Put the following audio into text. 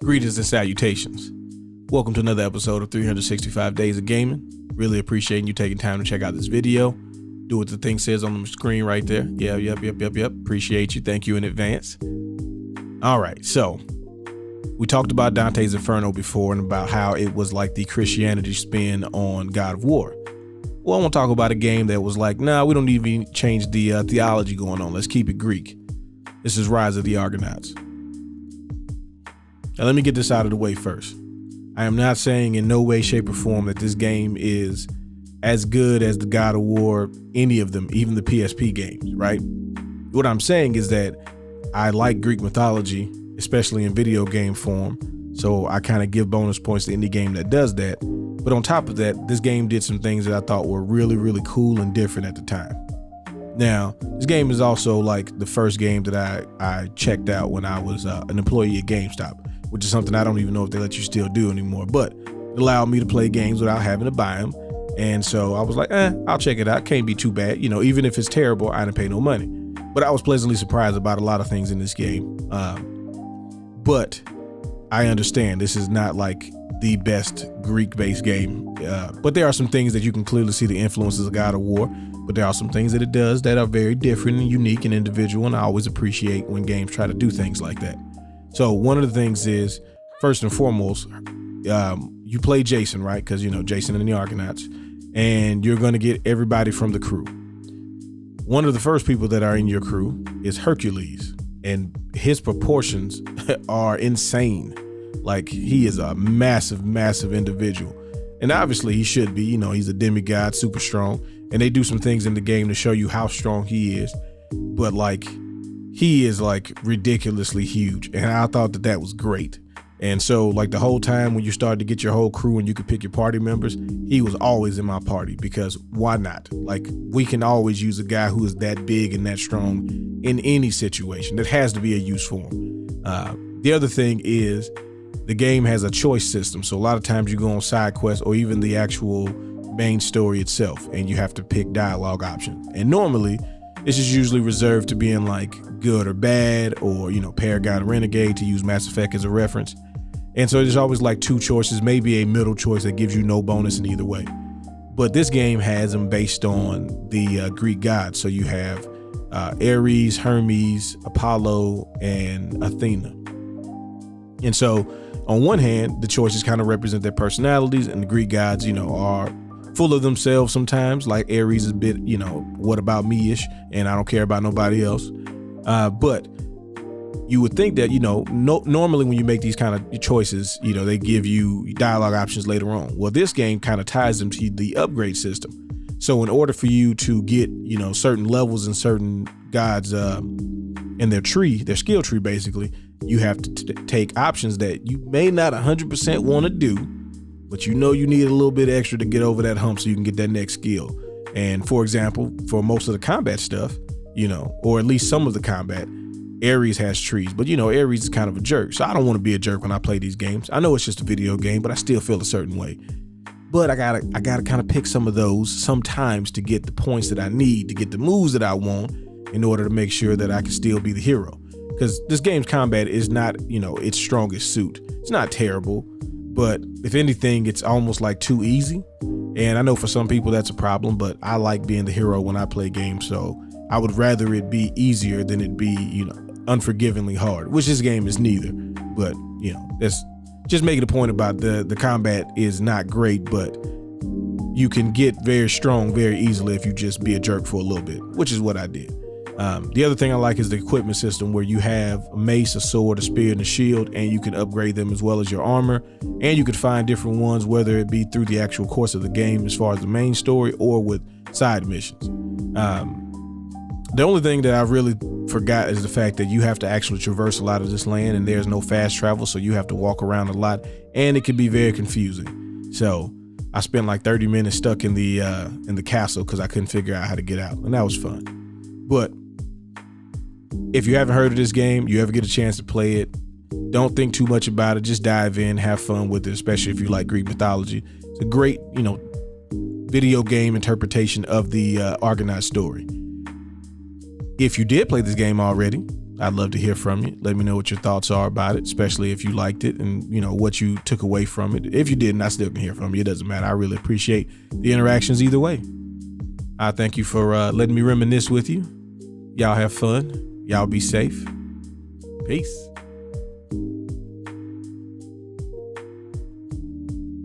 Greetings and salutations. Welcome to another episode of 365 Days of Gaming. Really appreciating you taking time to check out this video. Do what the thing says on the screen right there. Yep. Appreciate you. Thank you in advance. All right, so we talked about Dante's Inferno before and about how it was like the Christianity spin on God of War. Well, I want to talk about a game that was like, nah, we don't even change the theology going on. Let's keep it Greek. This is Rise of the Argonauts. Now, let me get this out of the way first. I am not saying in no way, shape, or form that this game is as good as the God of War, any of them, even the PSP games, right? What I'm saying is that I like Greek mythology, especially in video game form, so I kind of give bonus points to any game that does that. But on top of that, this game did some things that I thought were really, really cool and different at the time. Now, this game is also like the first game that I checked out when I was an employee at GameStop, which is something I don't even know if they let you still do anymore, but it allowed me to play games without having to buy them. And so I was like, I'll check it out. Can't be too bad. You know, even if it's terrible, I didn't pay no money. But I was pleasantly surprised about a lot of things in this game. But I understand this is not like the best Greek-based game. But there are some things that you can clearly see the influences of God of War. But there are some things that it does that are very different and unique and individual. And I always appreciate when games try to do things like that. So one of the things is, first and foremost, you play Jason, right? Because, you know, Jason and the Argonauts. And you're going to get everybody from the crew. One of the first people that are in your crew is Hercules. And his proportions are insane. Like, he is a massive, massive individual. And obviously he should be, you know, he's a demigod, super strong. And they do some things in the game to show you how strong he is. But like, he is like ridiculously huge. And I thought that that was great. And so like the whole time when you started to get your whole crew and you could pick your party members, he was always in my party because why not? Like, we can always use a guy who is that big and that strong in any situation. That has to be a use for him. The other thing is the game has a choice system. So a lot of times you go on side quests or even the actual main story itself and you have to pick dialogue options. And normally this is usually reserved to being like good or bad, or, you know, Paragon or Renegade, to use Mass Effect as a reference. And so there's always like two choices, maybe a middle choice that gives you no bonus in either way. But this game has them based on the Greek gods. So you have Ares, Hermes, Apollo, and Athena. And so on one hand, the choices kind of represent their personalities, and the Greek gods, you know, are full of themselves sometimes. Like Ares is a bit, you know, what about me-ish, and I don't care about nobody else. But you would think that, you know, normally when you make these kind of choices, you know, they give you dialogue options later on. Well, this game kind of ties them to the upgrade system. So in order for you to get, you know, certain levels and certain gods in their tree, their skill tree, basically, you have to take options that you may not 100% want to do, but you know you need a little bit extra to get over that hump so you can get that next skill. And for example, for most of the combat stuff, you know, or at least some of the combat, Ares has trees, but you know, Ares is kind of a jerk. So I don't want to be a jerk when I play these games. I know it's just a video game, but I still feel a certain way. But I gotta kind of pick some of those sometimes to get the points that I need, to get the moves that I want, in order to make sure that I can still be the hero. Because this game's combat is not, you know, its strongest suit. It's not terrible, but if anything, it's almost like too easy. And I know for some people that's a problem, but I like being the hero when I play games. So I would rather it be easier than it be, you know, unforgivingly hard, which this game is neither. But, you know, that's just making a point about the combat is not great, but you can get very strong very easily if you just be a jerk for a little bit, which is what I did. The other thing I like is the equipment system, where you have a mace, a sword, a spear, and a shield, and you can upgrade them as well as your armor. And you could find different ones, whether it be through the actual course of the game as far as the main story or with side missions. The only thing that I really forgot is the fact that you have to actually traverse a lot of this land, and there's no fast travel, so you have to walk around a lot, and it can be very confusing. So I spent like 30 minutes stuck in the castle because I couldn't figure out how to get out, and that was fun. But if you haven't heard of this game, you ever get a chance to play it, don't think too much about it. Just dive in, have fun with it, especially if you like Greek mythology. It's a great, you know, video game interpretation of the Argonaut story. If you did play this game already, I'd love to hear from you. Let me know what your thoughts are about it, especially if you liked it and, what you took away from it. If you didn't, I still can hear from you. It doesn't matter. I really appreciate the interactions either way. I thank you for letting me reminisce with you. Y'all have fun. Y'all be safe. Peace.